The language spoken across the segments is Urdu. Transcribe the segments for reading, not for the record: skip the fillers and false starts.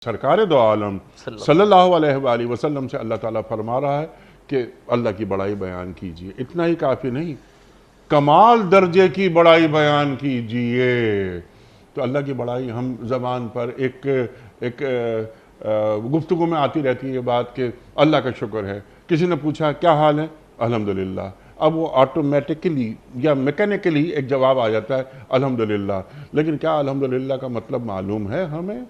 سرکار دو عالم صلی اللہ علیہ وآلہ وسلم سے اللہ تعالیٰ فرما رہا ہے کہ اللہ کی بڑائی بیان کیجئے۔ اتنا ہی کافی نہیں، کمال درجے کی بڑائی بیان کیجئے۔ تو اللہ کی بڑائی ہم زبان پر ایک گفتگو میں آتی رہتی ہے یہ بات کہ اللہ کا شکر ہے۔ کسی نے پوچھا کیا حال ہے؟ الحمدللہ۔ اب وہ آٹومیٹکلی یا میکینکلی ایک جواب آ جاتا ہے الحمدللہ، لیکن کیا الحمدللہ کا مطلب معلوم ہے ہمیں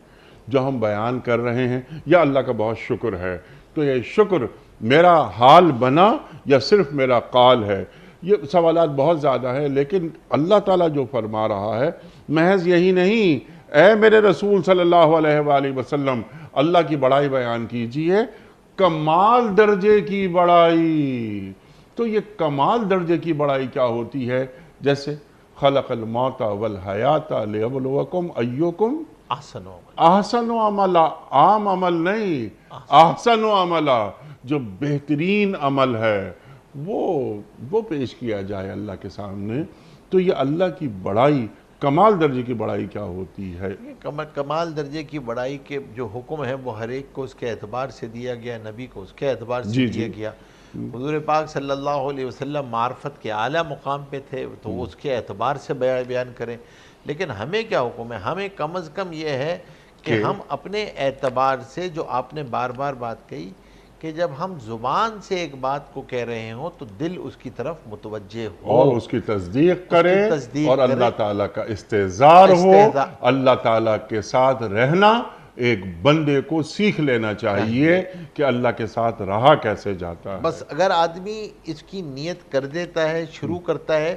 جو ہم بیان کر رہے ہیں، یا اللہ کا بہت شکر ہے؟ تو یہ شکر میرا حال بنا یا صرف میرا قال ہے؟ یہ سوالات بہت زیادہ ہیں، لیکن اللہ تعالیٰ جو فرما رہا ہے محض یہی نہیں، اے میرے رسول صلی اللہ علیہ وآلہ وسلم اللہ کی بڑائی بیان کیجئے، کمال درجے کی بڑائی۔ تو یہ کمال درجے کی بڑائی کیا ہوتی ہے؟ جیسے خلق الموت والحیات لیبلوکم ایکم احسن عملا، عام عمل نہیں، احسن عملا، جو بہترین عمل ہے وہ پیش کیا جائے اللہ کے سامنے۔ تو یہ اللہ کی بڑائی، کمال درجے کی بڑائی کیا ہوتی ہے؟ کمال درجے کی بڑائی کے جو حکم ہے وہ ہر ایک کو اس کے اعتبار سے دیا گیا، نبی کو اس کے اعتبار سے دیا گیا۔ حضور پاک صلی اللہ علیہ وسلم معرفت کے اعلیٰ مقام پہ تھے تو وہ اس کے اعتبار سے بیان کریں، لیکن ہمیں کیا حکم ہے؟ ہمیں کم از کم یہ ہے کہ ہم اپنے اعتبار سے، جو آپ نے بار بار بات کہی کہ جب ہم زبان سے ایک بات کو کہہ رہے ہوں تو دل اس کی طرف متوجہ ہو اور اس کی تصدیق کرے، اور اللہ تعالیٰ کا استحضار ہو۔ اللہ تعالیٰ کے ساتھ رہنا ایک بندے کو سیکھ لینا چاہیے کہ اللہ کے ساتھ رہا کیسے جاتا ہے۔ بس اگر آدمی اس کی نیت کر دیتا ہے، شروع کرتا ہے،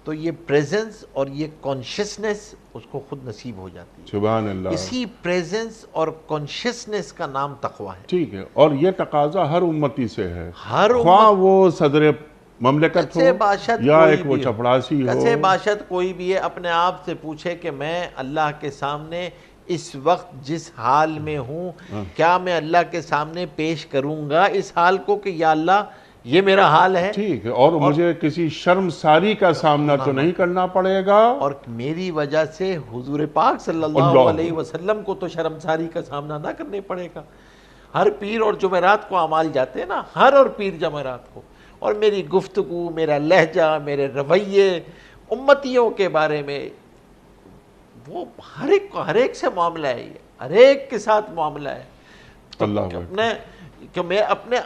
تو یہ پریزنس اور یہ کانشسنس اس کو خود نصیب ہو جاتی ہے۔ سبحان اللہ۔ اسی پریزنس اور کانشسنس کا نام تقویٰ ہے۔ ٹھیک ہے، اور یہ تقاضا ہر امتی سے ہے، ہر خواہ وہ صدر مملکت ہو یا ایک وہ چپڑاسی ہو، کسے باشد کوئی بھی ہے، اپنے آپ سے پوچھے کہ میں اللہ کے سامنے اس وقت جس حال میں ہوں، کیا میں اللہ کے سامنے پیش کروں گا اس حال کو کہ یا اللہ یہ میرا حال ہے؟ ٹھیک ہے، اور مجھے کسی شرمساری کا سامنا تو نہیں کرنا پڑے گا، اور میری وجہ سے حضور پاک صلی اللہ علیہ وسلم کو تو شرمساری کا سامنا نہ کرنے پڑے گا۔ ہر پیر اور جمعرات کو اعمال جاتے ہیں نا، ہر اور پیر جمعرات کو، اور میری گفتگو، میرا لہجہ، میرے رویے امتیوں کے بارے میں، وہ ہر ایک سے معاملہ ہے، یہ ہر ایک کے ساتھ معاملہ ہے۔ کہ میں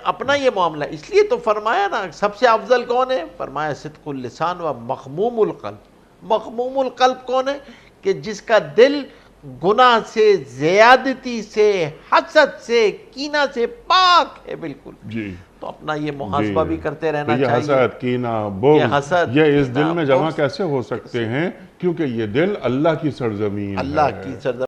اپنا یہ معاملہ، اس لیے تو فرمایا نا سب سے افضل کون ہے؟ فرمایا صدق اللسان و مخموم القلب۔ مخموم القلب کون ہے؟ کہ جس کا دل گناہ سے، زیادتی سے، حسد سے، کینہ سے پاک ہے بالکل۔ جی، تو اپنا یہ محاسبہ بھی کرتے رہنا چاہیے۔ یہ حسد، کینہ، بغض، یہ اس دل میں جمع کیسے ہو سکتے ہیں؟ کیونکہ یہ دل اللہ کی سرزمین ہے، اللہ کی سرزمین